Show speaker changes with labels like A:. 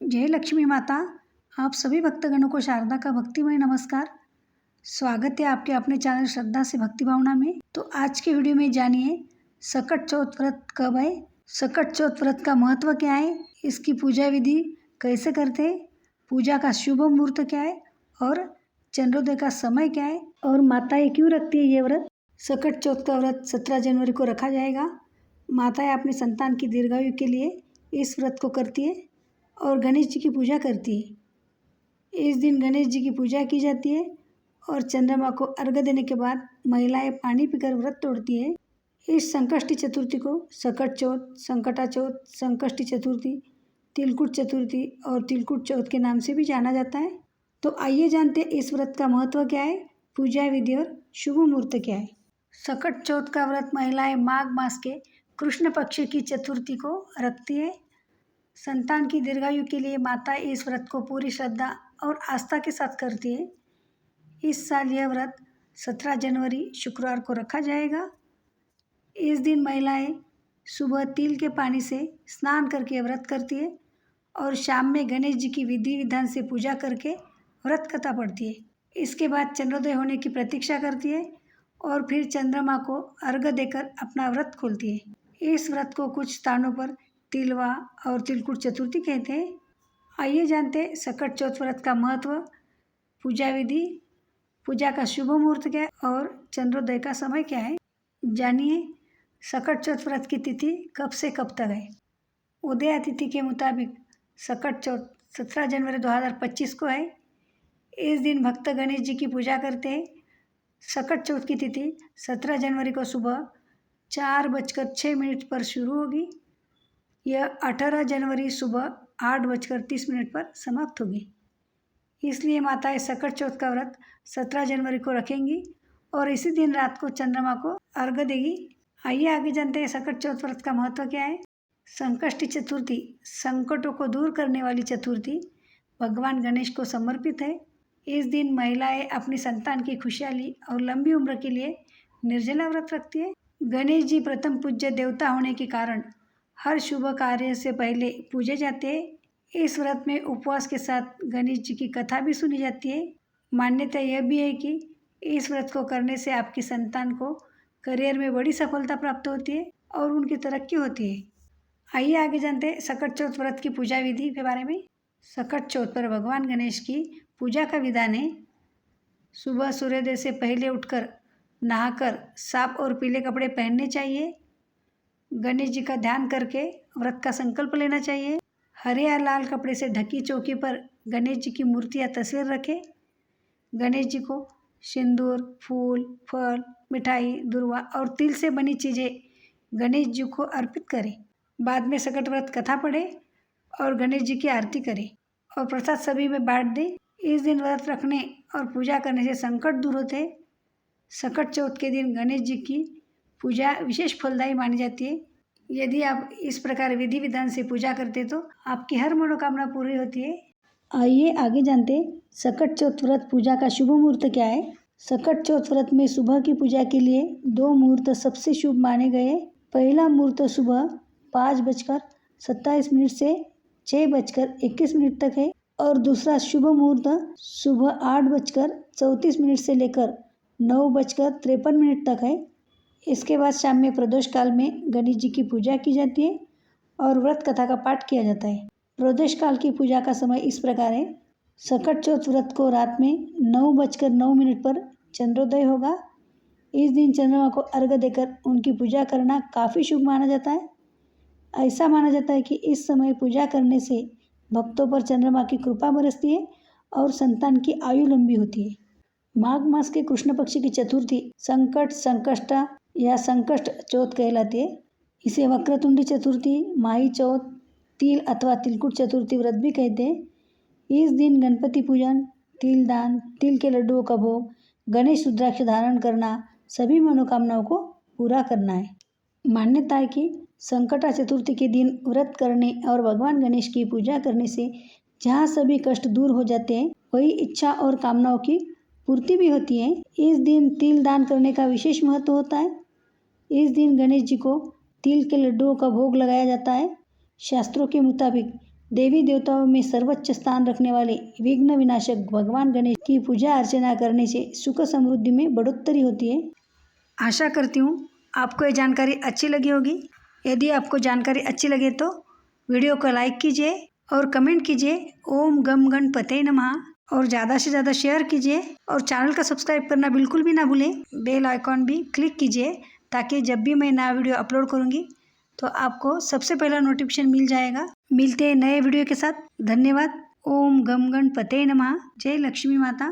A: जय लक्ष्मी माता। आप सभी भक्तगणों को शारदा का भक्तिमय नमस्कार। स्वागत है आपके अपने चैनल श्रद्धा से भक्ति भावना में। तो आज के वीडियो में जानिए सकट चौथ व्रत कब है, सकट चौथ व्रत का महत्व क्या है, इसकी पूजा विधि कैसे करते हैं, पूजा का शुभ मुहूर्त क्या है और चंद्रोदय का समय क्या है और माताएं क्यों रखती है ये व्रत। सकट चौथ का व्रत 17 जनवरी को रखा जाएगा। माताएं अपनी संतान की दीर्घायु के लिए इस व्रत को करती है और गणेश जी की पूजा करती है। इस दिन गणेश जी की पूजा की जाती है और चंद्रमा को अर्घ्य देने के बाद महिलाएं पानी पीकर व्रत तोड़ती है। इस संकष्टी चतुर्थी को सकट चौथ, संकटा चौथ, संकष्टी चतुर्थी, तिलकुट चतुर्थी और तिलकुट चौथ के नाम से भी जाना जाता है। तो आइए जानते हैं इस व्रत का महत्व क्या है, पूजा विधि और शुभ मुहूर्त क्या है। सकट चौथ का व्रत महिलाएं माघ मास के कृष्ण पक्ष की चतुर्थी को रखती है। संतान की दीर्घायु के लिए माता इस व्रत को पूरी श्रद्धा और आस्था के साथ करती है। इस साल यह व्रत 17 जनवरी शुक्रवार को रखा जाएगा। इस दिन महिलाएं सुबह तिल के पानी से स्नान करके व्रत करती है और शाम में गणेश जी की विधि विधान से पूजा करके व्रत कथा पढ़ती है। इसके बाद चंद्रोदय होने की प्रतीक्षा करती है और फिर चंद्रमा को अर्घ्य देकर अपना व्रत खोलती है। इस व्रत को कुछ स्थानों पर तिलवा और तिलकुट चतुर्थी कहते हैं। आइए जानते हैं सकट चौथ व्रत का महत्व, पूजा विधि, पूजा का शुभ मुहूर्त क्या है और चंद्रोदय का समय क्या है। जानिए सकट चौथ व्रत की तिथि कब से कब तक है। उदया तिथि के मुताबिक सकट चौथ 17 जनवरी 2025 को है। इस दिन भक्त गणेश जी की पूजा करते हैं। सकट चौथ की तिथि 17 जनवरी को सुबह 4:06 पर शुरू होगी। यह 18 जनवरी सुबह 8:30 पर समाप्त होगी। इसलिए माताएं सकट चौथ का व्रत 17 जनवरी को रखेंगी और इसी दिन रात को चंद्रमा को अर्घ्य देगी। आइए आगे जानते हैं सकट चौथ व्रत का महत्व क्या है। संकष्टी चतुर्थी संकटों को दूर करने वाली चतुर्थी भगवान गणेश को समर्पित है। इस दिन महिलाएं अपनी संतान की खुशहाली और लंबी उम्र के लिए निर्जला व्रत रखती है। गणेश जी प्रथम पूज्य देवता होने के कारण हर शुभ कार्य से पहले पूजे जाते हैं। इस व्रत में उपवास के साथ गणेश जी की कथा भी सुनी जाती है। मान्यता यह भी है कि इस व्रत को करने से आपकी संतान को करियर में बड़ी सफलता प्राप्त होती है और उनकी तरक्की होती है। आइए आगे जानते हैं सकट चौथ व्रत की पूजा विधि के बारे में। सकट चौथ पर भगवान गणेश की पूजा का विधान है। सुबह सूर्योदय से पहले उठकर नहाकर साफ और पीले कपड़े पहनने चाहिए। गणेश जी का ध्यान करके व्रत का संकल्प लेना चाहिए। हरे या लाल कपड़े से ढकी चौकी पर गणेश जी की मूर्ति या तस्वीर रखें। गणेश जी को सिंदूर, फूल, फल, मिठाई, दुर्वा और तिल से बनी चीज़ें गणेश जी को अर्पित करें। बाद में सकट व्रत कथा पढ़ें और गणेश जी की आरती करें और प्रसाद सभी में बांट दें। इस दिन व्रत रखने और पूजा करने से संकट दूर होते हैं। सकट चौथ के दिन गणेश जी की पूजा विशेष फलदायी मानी जाती है। यदि आप इस प्रकार विधि विधान से पूजा करते तो आपकी हर मनोकामना पूरी होती है। आइए आगे जानते हैं सकट चौथ व्रत पूजा का शुभ मुहूर्त क्या है। सकट चौथ व्रत में सुबह की पूजा के लिए 2 मुहूर्त सबसे शुभ माने गए। पहला मुहूर्त सुबह 5:27 से 6:21 तक है और दूसरा शुभ मुहूर्त सुबह 8:34 से लेकर 9:53 तक है। इसके बाद शाम में प्रदोष काल में गणेश जी की पूजा की जाती है और व्रत कथा का पाठ किया जाता है। प्रदोष काल की पूजा का समय इस प्रकार है। सकट चौथ व्रत को रात में 9:09 पर चंद्रोदय होगा। इस दिन चंद्रमा को अर्घ्य देकर उनकी पूजा करना काफ़ी शुभ माना जाता है। ऐसा माना जाता है कि इस समय पूजा करने से भक्तों पर चंद्रमा की कृपा बरसती है और संतान की आयु लंबी होती है। माघ मास के कृष्ण पक्ष की चतुर्थी संकट, संकष्टा या संकष्ट चौथ कहलाती है। इसे वक्रतुंडी चतुर्थी, माही चौथ, तिल अथवा तिलकुट चतुर्थी व्रत भी कहते हैं। इस दिन गणपति पूजन, तिल दान, तिल के लड्डुओं का भोग, गणेश रुद्राक्ष धारण करना, सभी मनोकामनाओं को पूरा करना है। मान्यता है कि संकटा चतुर्थी के दिन व्रत करने और भगवान गणेश की पूजा करने से जहाँ सभी कष्ट दूर हो जाते हैं वही इच्छा और कामनाओं की पूर्ति भी होती है। इस दिन तिल दान करने का विशेष महत्व होता है। इस दिन गणेश जी को तिल के लड्डुओं का भोग लगाया जाता है। शास्त्रों के मुताबिक देवी देवताओं में सर्वोच्च स्थान रखने वाले विघ्न विनाशक भगवान गणेश की पूजा अर्चना करने से सुख समृद्धि में बढ़ोतरी होती है। आशा करती हूँ आपको ये जानकारी अच्छी लगी होगी। यदि आपको जानकारी अच्छी लगे तो वीडियो को लाइक कीजिए और कमेंट कीजिए ओम गम गणपते नमः, और ज़्यादा से ज़्यादा शेयर कीजिए और चैनल का सब्सक्राइब करना बिल्कुल भी ना भूलें। बेल आइकॉन भी क्लिक कीजिए ताकि जब भी मैं नया वीडियो अपलोड करूँगी तो आपको सबसे पहला नोटिफिकेशन मिल जाएगा। मिलते हैं नए वीडियो के साथ। धन्यवाद। ओम गम गणपते नमः। जय लक्ष्मी माता।